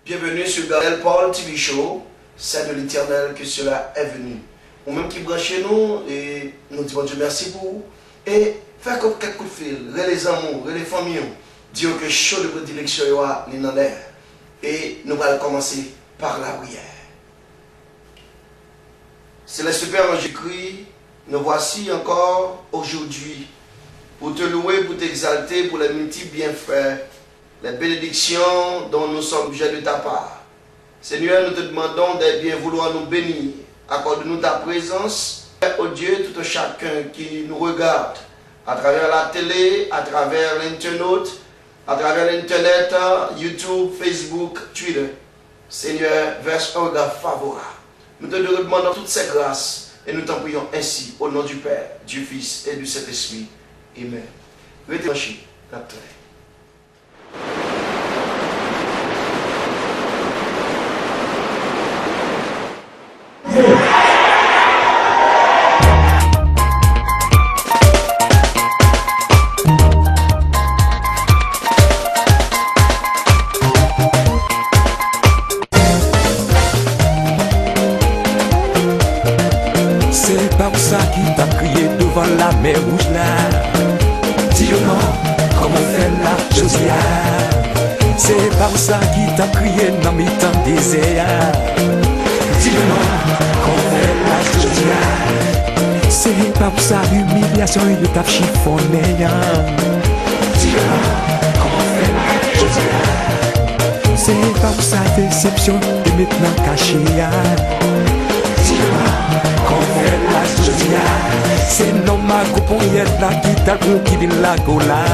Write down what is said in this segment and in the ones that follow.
Bienvenue sur Gaël Paul TV Show, c'est de l'Éternel que cela est venu. Ou même qui branchez nous, et nous disons Dieu merci pour vous. Et faire comme quelques coups de fil, les amours, les familles, dire que chaud de prédilection est dans l'air. Et nous allons commencer par la prière. C'est le super Jésus-Christ, nous voici encore aujourd'hui pour te louer, pour t'exalter, pour les multiples bienfaits, les bénédictions dont nous sommes obligés de ta part. Seigneur, nous te demandons de bien vouloir nous bénir. Accorde-nous ta présence. Oh Dieu, tout chacun qui nous regarde à travers la télé, à travers l'internet, YouTube, Facebook, Twitter. Seigneur, verse un regard favorable. Nous te demandons toutes ces grâces et nous t'en prions ainsi au nom du Père, du Fils et du Saint-Esprit. Amen. Restez branchés. C'est pas pour ça qu'il t'a crié devant la mer rouge là. Dis-le non, comment faire la Josiah. C'est pas pour ça qu'il t'a crié dans mes temps désert. Dis-le non, comment faire la Josiah. C'est pas pour ça l'humiliation il t'a chiffonné. Dis-le non, comment faire la Josiah. C'est pas pour ça déception et maintenant caché. Dis-le non. C'est non ma couponière là qui t'a conquis de la gola.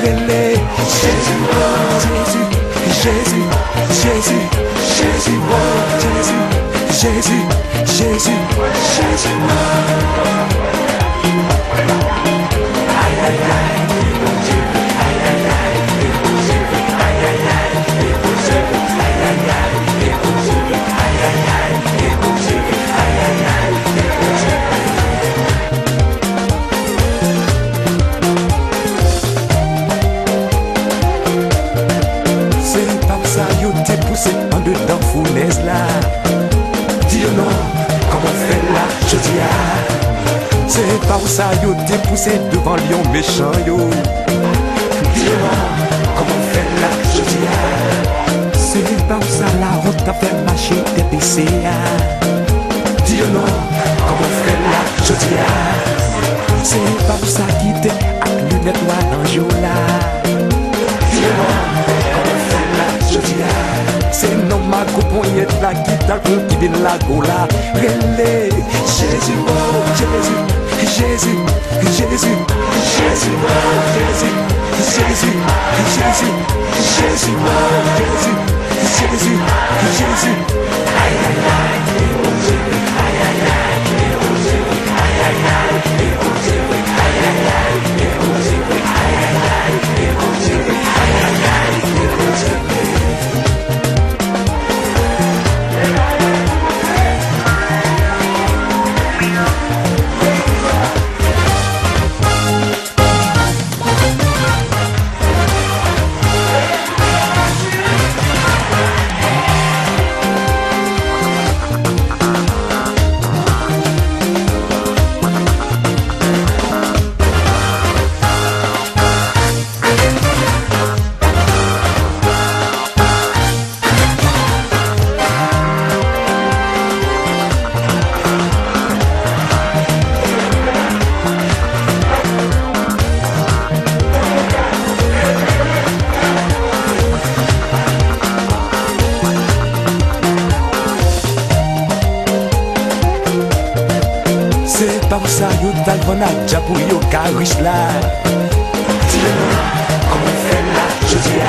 Lélé, Jésus, Jésus, Jésus, Jésus, Jésus, Jésus, Jésus, Jésus, Jésus. Aïe aïe aïe, mon Dieu, aïe aïe aïe, mon Dieu, aïe aïe aïe, mon Dieu, aïe aïe aïe, mon Dieu, aïe aïe aïe, mon Dieu, aïe aïe aïe. C'est pas ça, yo t'es poussé en dedans fournaise là. Dis non, comment faire là, je dis ah. C'est pas ça, yo t'es poussé devant lion méchant yo. Dis non, comment faire là, je dis ah. C'est pas ça, la route t'a fait marcher tes PC ah. Dis non, comment faire là, je dis ah. C'est pas ça qui t'es avec lunettes noires dans jour là. Dis non, comment faire là, je dis ah. C'est non ma couponière là qui t'a conquis de la gola. Relais, Jésus, oh Jésus, Jésus, Jésus, Jésus, oh Jésus, Jésus, Jésus, Jésus, oh Jésus, Jésus, Jésus. Aïe aïe aïe, mon Dieu, aïe aïe aïe, mon Dieu, aïe aïe aïe, mon Dieu, aïe aïe aïe, mon Dieu, aïe aïe aïe, mon Dieu, aïe aïe aïe, mon Dieu. pas où ça yo talbon à déjà pour yo riche là. Dis-le-moi, comment faire là, je dis ah.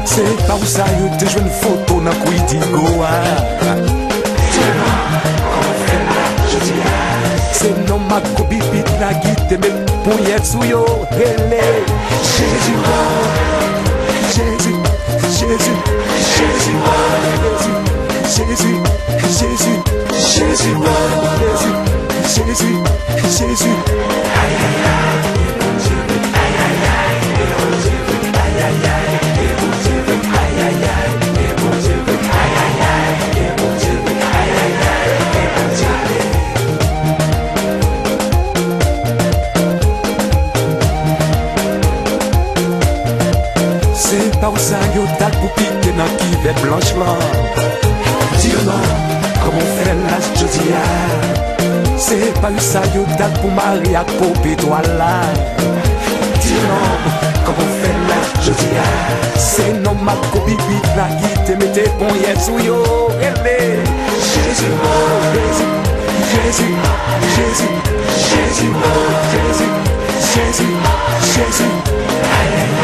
C'est pas où ça yo te joué une photo dans quoi dit go ah. Dis-le-moi, comment faire là, je dis ah. C'est non ma copie vite la guide mais pour y être sous yo, relé. Jésus, Jésus, Jésus, Jésus, Jésus, Jésus, Jésus, Jésus, Jésus, Jésus. Aïe aïe aïe, mon Dieu, aïe aïe aïe, mon Dieu, aïe aïe aïe, mon Dieu, aïe aïe aïe, mon Dieu, aïe aïe aïe, mon Dieu, aïe aïe aïe, mon Dieu. C'est pas où ça yo date pour piquer dans qui fait blanche là. Dis-moi, comment faire là, je dis ah. C'est pas où ça yo date pour marier à copie toi là. Dis-moi, comment faire là, je dis ah. C'est non ma copie vite là qui te mette bon yet sous yo. Jésus, Jésus, Jésus, Jésus, Jésus, Jésus, Jésus, Jésus. Aïe aïe aïe.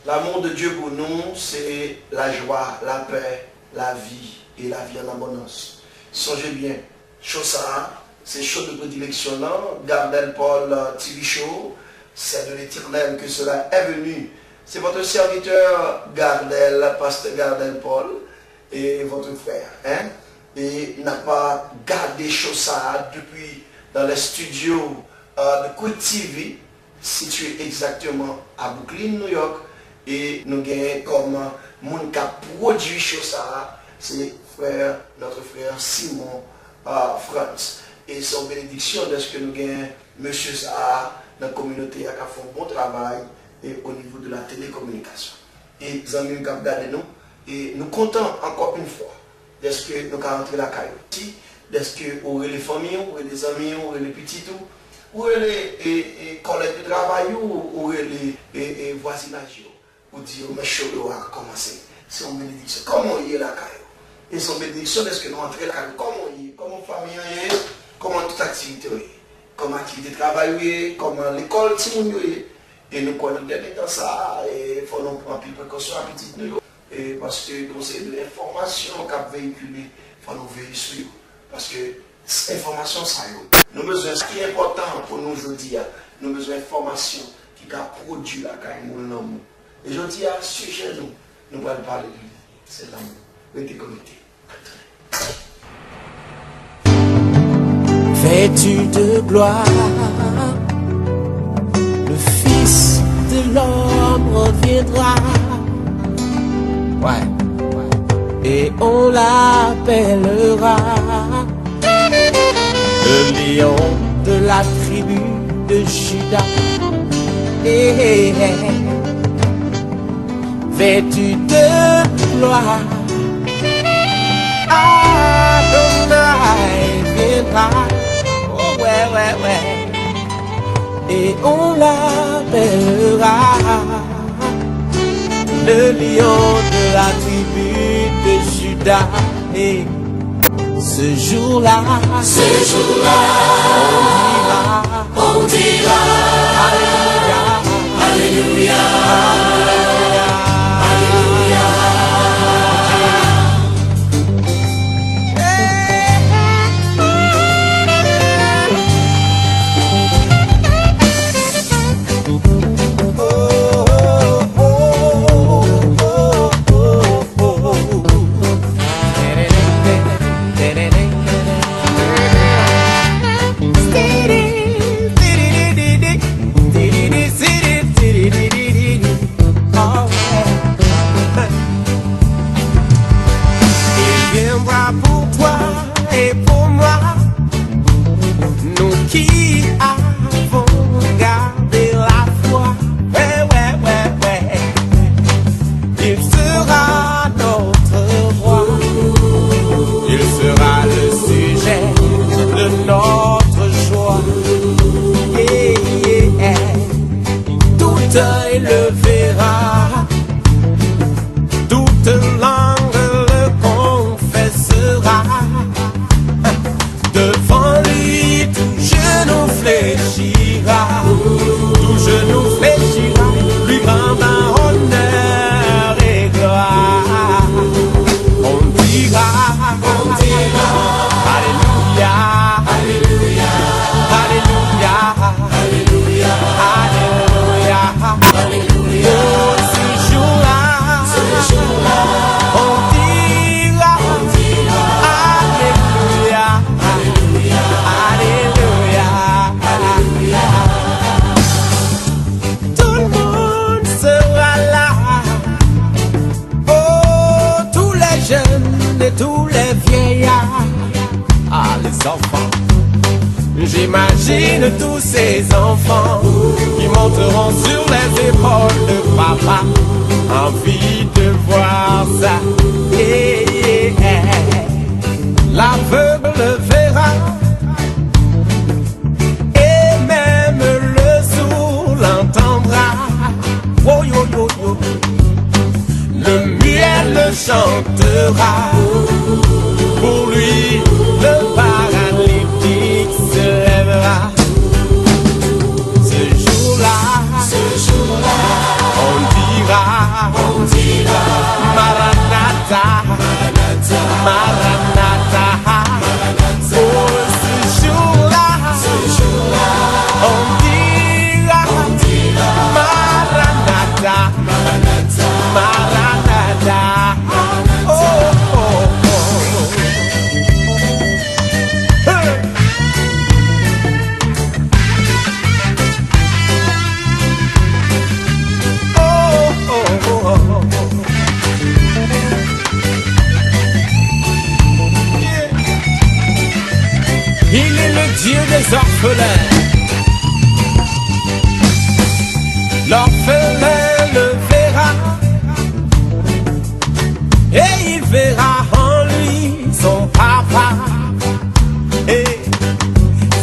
L'amour de Dieu pour nous, c'est la joie, la paix, la vie et la vie en abondance. Songez bien, Chosa, c'est chaud de prédilection, Gardel Paul TV Show, c'est de l'Éternel que cela est venu. C'est votre serviteur Gardel, pasteur Gardel Paul, et votre frère. Hein? Et n'a pas gardé Chosa depuis dans les studios de Quick TV, situé exactement à Brooklyn, New York. Et nous gagnons comme mon qui a produit Chosa, c'est notre frère Simon France. Et son bénédiction de ce que nous gagnons, monsieur Zahar, dans la communauté, qui a fait un bon travail et au niveau de la télécommunication. Et les amis qui ont regardé nous, et nous comptons encore une fois, est-ce que nous avons rentré la caille, est-ce que vous avez les familles, vous avez les amis, vous avez les petits, vous avez les collègues de travail, vous avez les voisinages. Pour dire, mais chaud a commencé. C'est une bénédiction. Comment il est la caille? Et son bénédiction, est-ce que nous entrons la caille? Comment il est? Comment la famille est? Comment toute activité est? Comment l'activité de travail est? Comment l'école est? Et nous connaissons dans ça, et il faut nous prendre plus précaution à petite nous. Et parce que nous avons de l'information qui véhiculée, il faut nous veiller sur eux. Parce que l'information, ça y est. Nous avons besoin, ce qui est important pour nous aujourd'hui, nous avons besoin d'informations qui a produit la caille dans l'amour. Et je dis à ce sujet, nous allons parler de lui. C'est l'amour. Restez connectés. Vêtu de gloire, le Fils de l'homme reviendra. Ouais. Et on l'appellera le lion de la tribu de Juda. Vêtu de gloire, Adonai viendra. Oh ouais. Et on l'appellera le lion de la tribu de Juda. Et ce jour-là, on dira, Alléluia, Alléluia. qui avons gardé la foi. Ouais. Il sera notre roi. Il sera le sujet de notre joie. Tout œil le verra, toute langue le confessera. Devant lui, tout genou fléchira, lui rendant honneur et gloire. On dira, Alléluia, Alléluia, Alléluia, Alléluia, Alléluia, Alléluia. Oh, ce jour-là, on dira, Alléluia, Alléluia, Alléluia, Alléluia. Tout le monde sera là. Oh, tous les jeunes et tous les vieillards. Ah, les enfants. J'imagine tous ces enfants qui monteront sur les épaules de papa. Envie de voir ça. L'aveugle le verra. Et même le sourd l'entendra. Oh, yo, yo, yo. Le muet le chantera. Pour lui, le paralytique se lèvera. Ce jour-là, on dira, Maranatha, Maranatha. Oh, ce jour-là, on dira, Maranatha, Maranatha. Oh, oh, oh. Hey. Oh, oh, oh, oh. Yeah. Il est le Dieu des orphelins. L'orphelin le verra. Et il verra en lui son papa. Et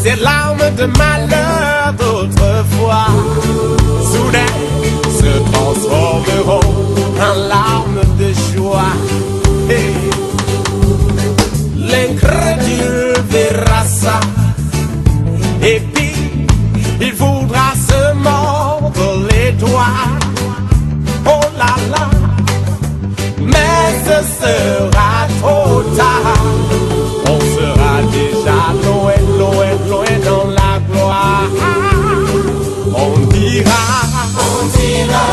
ses larmes de malheur d'autrefois soudain se transformeront en larmes de joie. Et l'incrédule verra ça. Et puis il voudra se mordre les doigts. Oh là là. Mais ce sera trop tard. On sera déjà loin, loin, loin dans la gloire. On dira, Hosanna,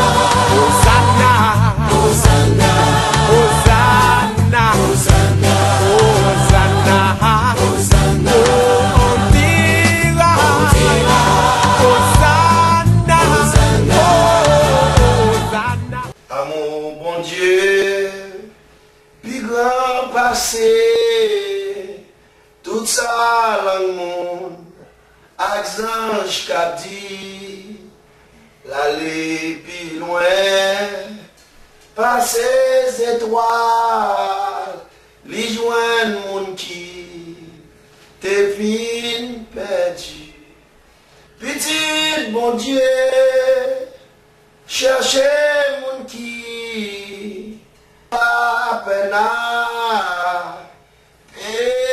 Hosanna, Hosanna, Hosanna, Hosanna, Hosanna. On dira, Hosanna, Hosanna. À mon bon Dieu, plus grand passé, tout ça dans le monde, Axange qu'a dit, l'aller plus loin, passer les étoiles, les joindre monde qui t'es fin perdu. Petit bon Dieu, cherchez mon qui pas peine à pécher.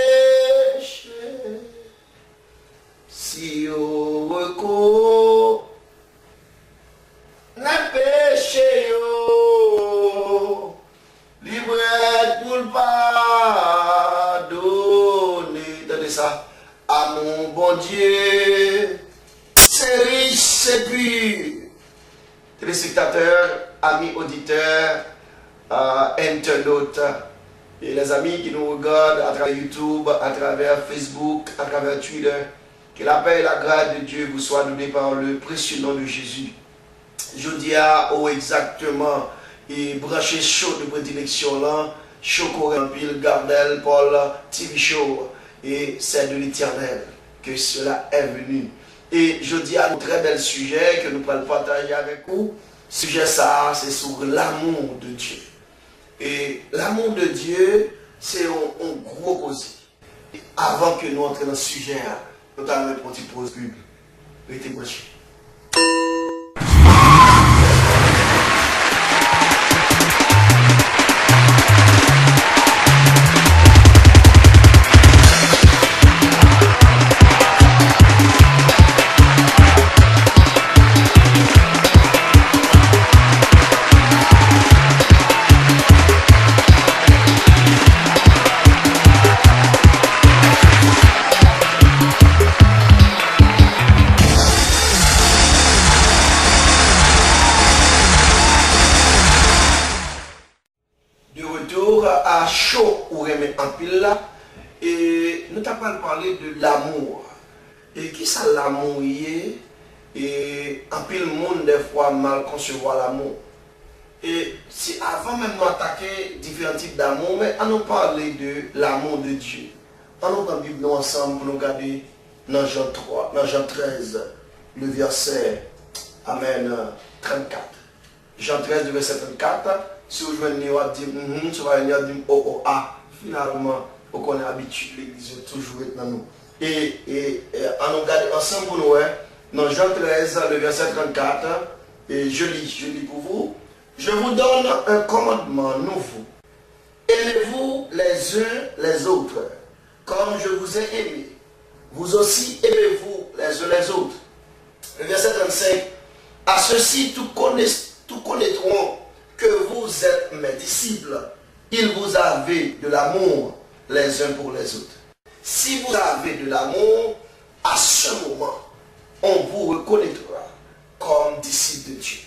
Si au recours n'a péché yo, libre pour le pardonner. Tenez ça à mon bon Dieu, c'est riche, c'est pur. Téléspectateurs, amis auditeurs, internautes et les amis qui nous regardent à travers YouTube, à travers Facebook, à travers Twitter, que la paix et la grâce de Dieu vous soient données par le précieux nom de Jésus. Je dis à exactement et branché chaud de prédilection là, chaud Corampil, Gardel, Paul, TV Show et c'est de l'Éternel. que cela est venu. Et je dis à un très bel sujet que nous pourrons partager avec vous. Sujet ça, c'est sur l'amour de Dieu. Et l'amour de Dieu, c'est un gros cause. Avant que nous entrions dans ce sujet, nous allons mettre une petite pause Bible. Restez branchés. À chaud ou remettre en pile là et nous t'avons parlé de l'amour et qui ça l'amour est et en pile monde des fois mal concevoir l'amour et si avant même d'attaquer différents types d'amour mais on nous parler de l'amour de Dieu on nous prend la Bible ensemble pour nous regarder dans Jean 3 dans Jean 13 le verset amen 34 Jean 13 le verset 34. Si vous jouez à dire, tu vas dire, oh, ah, finalement, on est habitué, l'église toujours être dans nous. Et on regarde ensemble pour nous, dans Jean 13, le verset 34, et je lis pour vous. Je vous donne un commandement nouveau. Aimez-vous les uns les autres, comme je vous ai aimé. Vous aussi aimez-vous les uns les autres. Le verset 35, à ceux-ci, tout connaîtront que vous êtes mes disciples, il vous avez de l'amour les uns pour les autres. Si vous avez de l'amour, à ce moment, on vous reconnaîtra comme disciples de Dieu.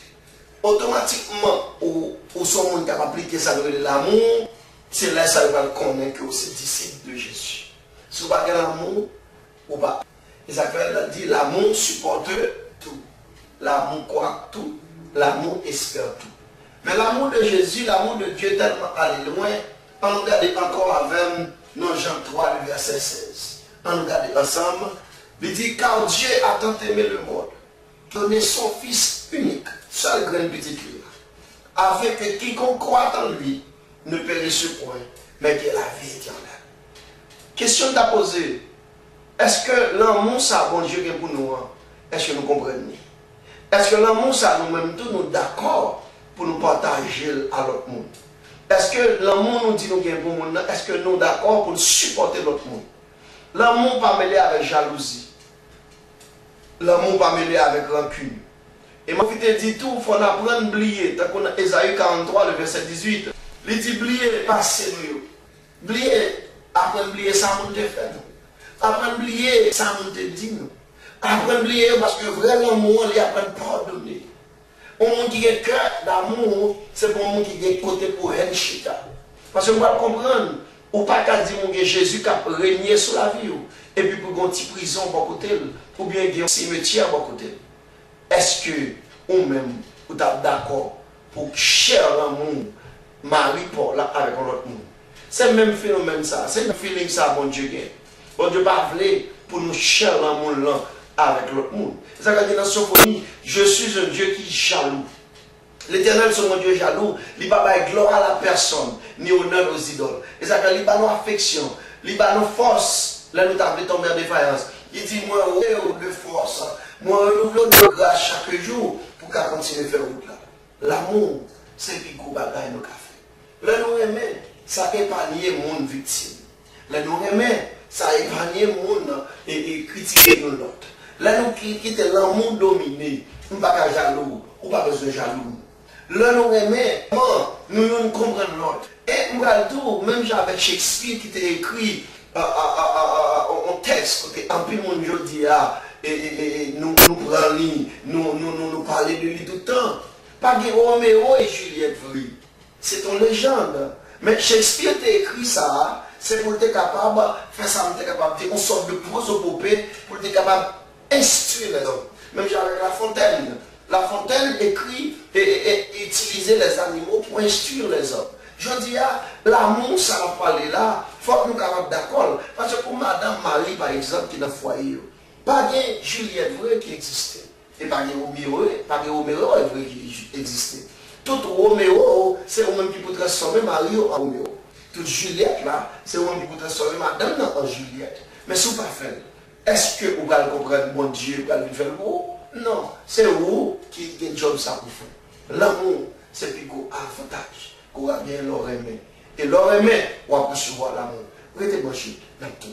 Automatiquement, où son monde capable d'appliquer ça de l'amour, c'est là que ça va connaître que vous êtes disciples de Jésus. Si vous n'avez pas l'amour, ou pas. Isaïe dit l'amour supporte tout. L'amour croit tout. L'amour espère tout. Mais l'amour de Jésus, l'amour de Dieu est tellement allé loin. On regarde encore avec dans Jean 3, le verset 16. On regarde ensemble. Il dit, car Dieu a tant aimé le monde, donné son Fils unique, seul grain petit cœur, afin que quiconque croit en lui ne périsse point, mais qu'il ait la vie éternelle. Question à poser. Est-ce que l'amour, ça, bon Dieu, pour nous, est-ce que nous comprenons? Est-ce que l'amour, ça, nous-mêmes, tous nous d'accord pour nous partager à l'autre monde? Est-ce que l'amour nous dit nous gagnons pour le monde? Est-ce que nous sommes d'accord pour supporter l'autre monde? L'amour pas mêlé avec jalousie. L'amour pas mêlé avec rancune. Et moi qui te dis tout, il faut apprendre à oublier. Tant qu'on a Ésaïe 43, le verset 18. Il dit oublier passé nous. Oublier, apprendre à oublier ça nous te fait nous. Apprendre à oublier ça nous te dit nous. Apprendre à oublier parce que vraiment l'amour, il apprend à pardonner. Un monde qui a un cœur d'amour, c'est pour un monde qui a un côté pour un chita. Parce que vous allez comprendre, ou pas qu'à dire que Jésus qui a régné sur la vie, et puis pour une petite prison à côté, ou bien un cimetière à côté. Est-ce que vous-même, vous êtes d'accord pour cher l'amour, Marie-Paul avec l'autre monde? C'est le même phénomène ça, c'est le feeling ça, bon Dieu. Bon Dieu pas voulu pour nous cher l'amour là avec l'autre monde. C'est ça qu'on dit dans Sophonie, je suis un Dieu qui est jaloux. L'Éternel, c'est mon Dieu jaloux. Il n'a pas gloire à la personne, ni honneur aux idoles. Et ça, il n'a pas affection, il n'a pas force. Là, nous avons tombé en défaillance. Il dit, moi, de force, moi, renouvelons de grâce chaque jour pour qu'à continuer à faire route là. L'amour, c'est plus gros bagaille nous fait. Là, nous aimons, ça épargne mon victime. Là, nous aimons, ça épargne mon et critiquer l'autre. Là, nous quittons l'amour dominé. Nous ne sommes pas jaloux, ou pas besoin de jaloux. Là, nous aimons, nous ne comprenons l'autre. Et nous avons tout, même avec Shakespeare qui t'a écrit un texte, en plus, mon Dieu dit, nous prenons, nous parlons de lui tout le temps. Pas que Roméo et Juliette, c'est une légende. Mais Shakespeare t'a écrit ça, c'est pour être capable de faire ça, être capable de faire une sorte de prosopopée, pour être capable d'instruire les hommes. Même avec La Fontaine. La Fontaine écrit et utilisait les animaux pour instruire les hommes. Je dis, l'amour, ça va parler là, il faut que nous soyons capables d'accord. Parce que pour Madame Marie, par exemple, qui est dans le foyer, pas de Juliette vrai qui existait. Et pas de Roméo vrai qui existait. Tout Roméo, c'est le même qui peut transformer Marie en Roméo. Toute Juliette là, c'est le même qui peut transformer Madame en Juliette. Mais si vous ne pas faire, est-ce que vous allez comprendre mon Dieu, vous allez faire le mot? Non, c'est vous qui avez un job ça pour faire. L'amour, c'est plus gros avantage. Vous avez bien leur aimer. Et leur aimer, on va recevoir l'amour. Restez branchés dans tout.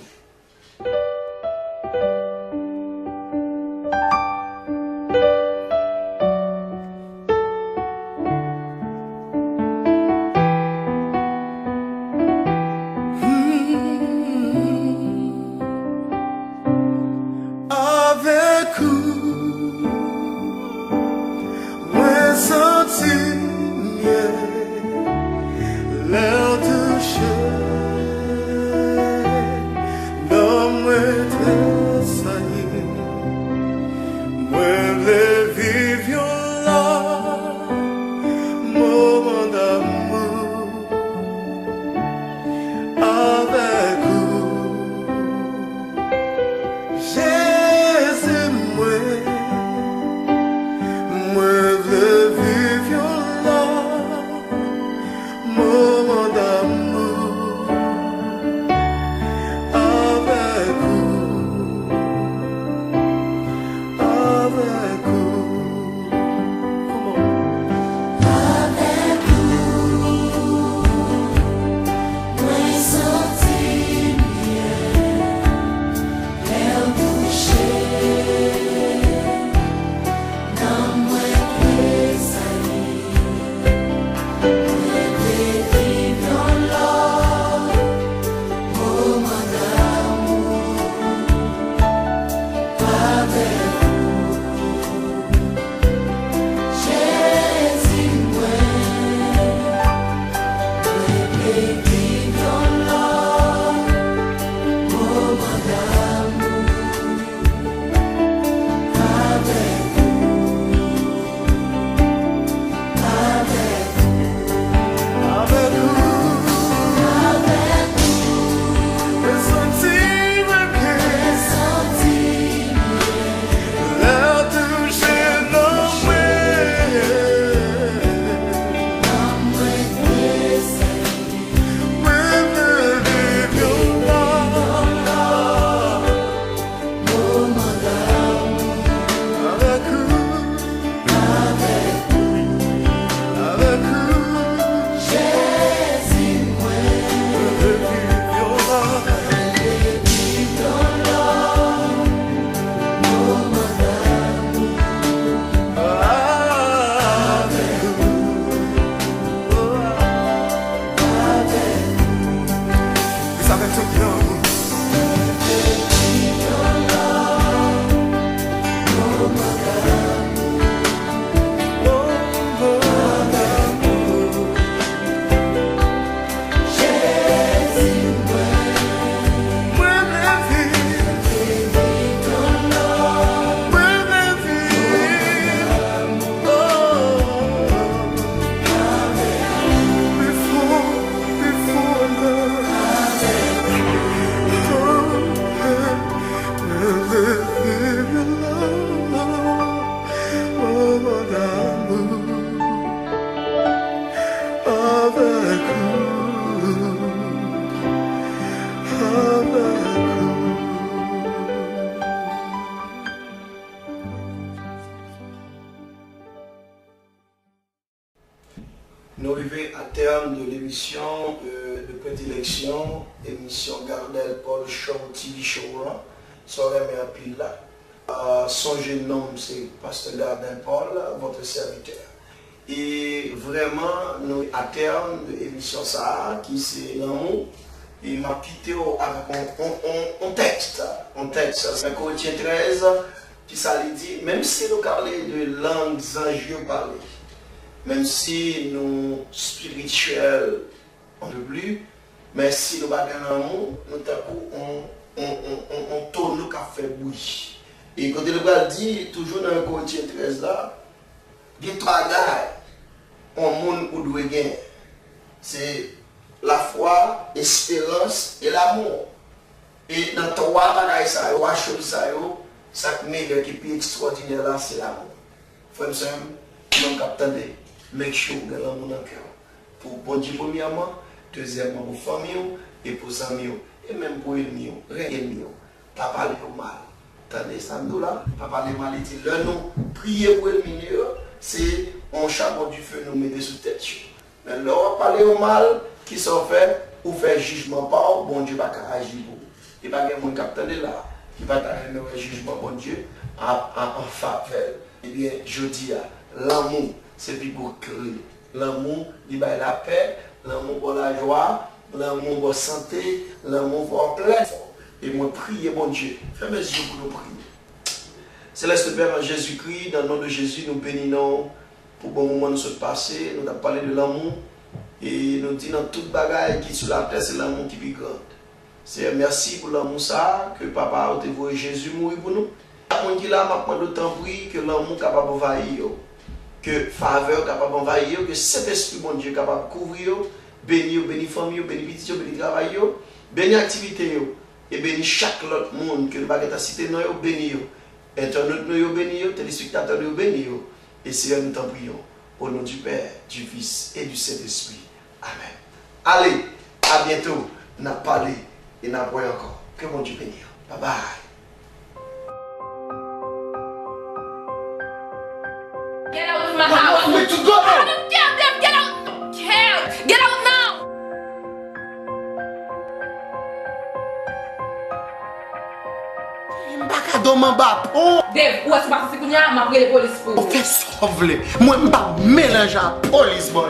Nous arrivons à terme de l'émission de prédilection, émission Gardel Paul Show, TV Show, soirée mère pile là. Son jeune nom, c'est Pasteur Gardel Paul, votre serviteur. Et vraiment, nous à terme de l'émission ça, qui c'est l'amour, il m'a quitté avec un texte. C'est Corinthiens 13, qui ça lui dit, même si nous parlons de langues angieux parlées, même si nous spirituels on ne plus, mais si nous battons l'amour, on tourne le café bouilli. Et quand le gars dit, toujours dans le Corinthiens 13 là, il y a trois gars, un monde où doit gagner. c'est la foi, l'espérance et l'amour. Et dans trois bagages, trois choses, ça meilleur qui est plus extraordinaire là, c'est l'amour. Frère, nous captons, make sure que l'amour dans le cœur. Pour bon Dieu, premièrement, deuxièmement, pour famille et pour amis, et même pour ennemis, rien ennemi. Pas parler au mal. Attendez, ça nous là, pas parler mal, il dit, là, nous, prier pour l'ennemi, c'est un charbon du feu nous mettre sous tête. Mais là, on va parler au mal, qui sont fait, ou faire jugement par, bon Dieu, pas agir pour vous. Il n'y a pas de monde qui attendait là, qui va faire un jugement, bon Dieu, en faveur. Eh bien, je dis, l'amour, c'est plus pour créer. L'amour, il va la paix, l'amour pour la joie, l'amour pour la santé, l'amour pour la pleine. Et moi, prier, bon Dieu, fais mes yeux pour nous prier. Céleste Père, en Jésus-Christ, dans le nom de Jésus, nous bénissons pour bon moment nous sommes passés. Nous avons parlé de l'amour. Et nous disons dans toute bagaille qui est sur la terre, c'est l'amour qui est plus grand. C'est merci pour l'amour ça, que papa a dévoué Jésus mourir pour nous. On dit là, maintenant, d'autant plus que l'amour est capable d'envahir, que faveur est capable d'envahir, que cet esprit, mon Dieu, est capable de couvrir, bénir, bénir famille, bénir petit, bénir travail, bénir activité, et bénir chaque autre monde que le baguette a cité, nous bénir. Internautes nous bénir, téléspectateurs nous bénir. Et Seigneur, nous t'en prions. Au nom du Père, du Fils et du Saint-Esprit. Amen. Allez, à bientôt. N'a parlé et n'a pas encore. Que mon Dieu bénisse. Bye bye. Get out of my house! Where to go? I don't care, Deb! Get out! Don't care! Get out now! Deb, où est-ce que c'est qu'on y a? M'a pris les polices pour On fait sauver. Moi, je ne vais pas mélanger à la police, boys.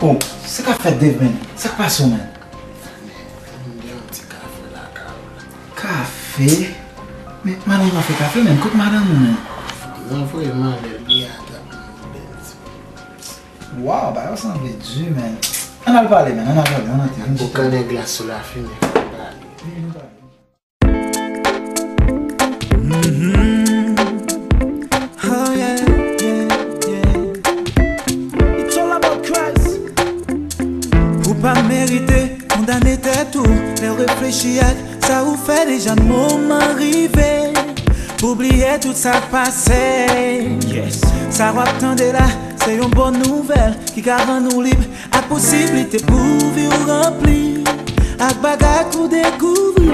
Oh, c'est qu'a fait Dave, man? C'est quoi ça, man? Café? Mais madame va faire café, man. Écoute, madame, man. Non, faut demander bien. Wow, bah, ça semble dur, man. On a parlé, man. On a parlé, on a été. Pour qu'on ait glace sur la fumée. Oh yeah, yeah, yeah. It's all about Christ. Pour pas mériter, condamner tes tout, les réfléchir, ça vous fait déjà le moment arrivé. Pour oublier tout ça passé. Yes. Ça va attendre là, c'est une bonne nouvelle qui rend nous libres. À possibilité pour vivre rempli, à bagarre pour découvrir.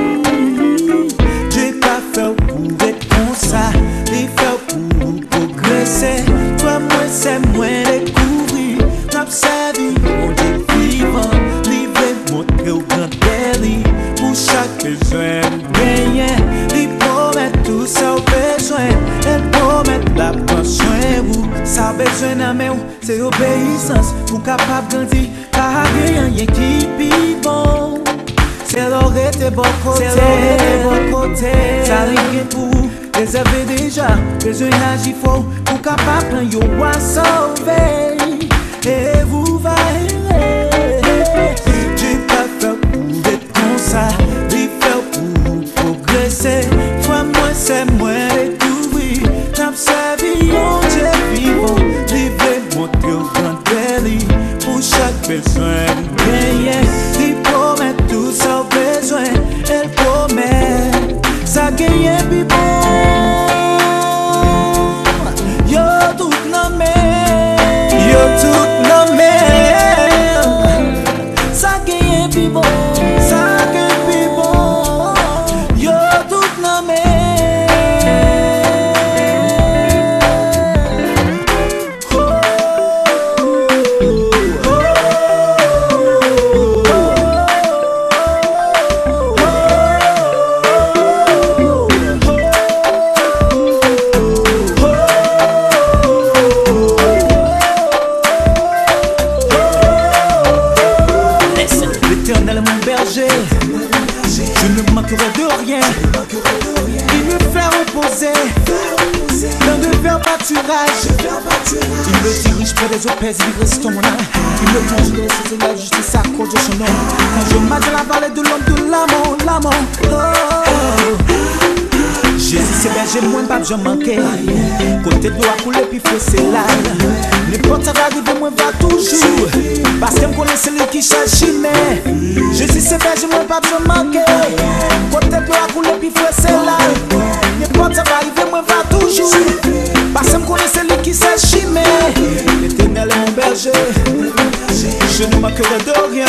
J'ai pas fait pour être comme ça, il fait pour progresser. Toi, moi, c'est moi découvrir. N'observe, on est vivant, livré, montrer au grand délit. Pour chaque besoin, gagner, il promet tout ça au besoin. Elle promet la prendre soin ou ça besoin d'un main, c'est obéissance pour capable grandir. Pas rien qui est bon. C'est l'aurait été bon côté, ça rien pour vous, réservé déjà, besoin d'agir fort pour capable prendre yo à sauver. Et vous va j'ai pas fait pour être comme ça, il fait pour progresser. Toi, moi, c'est moi découvrir, t'observer, on Dieu vivant, livrer, montrer au grand délit, pour chaque besoin gagner, il promet tout ça au besoin, elle promet, ça gagne puis bon, yo tout nommé, ça gagne puis bon, ça gagne puis bon, yo tout nommé. manquerai de rien. Il me fait reposer dans de verts pâturages. Il me dirige près des eaux paisibles, il reste mon âme. Il me plonge dans ses états, justice à cause de son nom. Quand je marche dans la vallée de l'homme de l'amour, oh. Jésus c'est berger, moi pas j'en manquer. Côté de l'eau à couler puis fait c'est là. N'importe ça va arriver, moi va toujours. Parce que me connaît celui qui cherche mais Jésus c'est berger, moi pas j'en manquer. Côté de l'eau à couler puis fait c'est là. N'importe ça va arriver, moi va toujours. Parce que me connaît celui qui cherche mais l'Éternel est mon berger. Je ne manquerai de rien.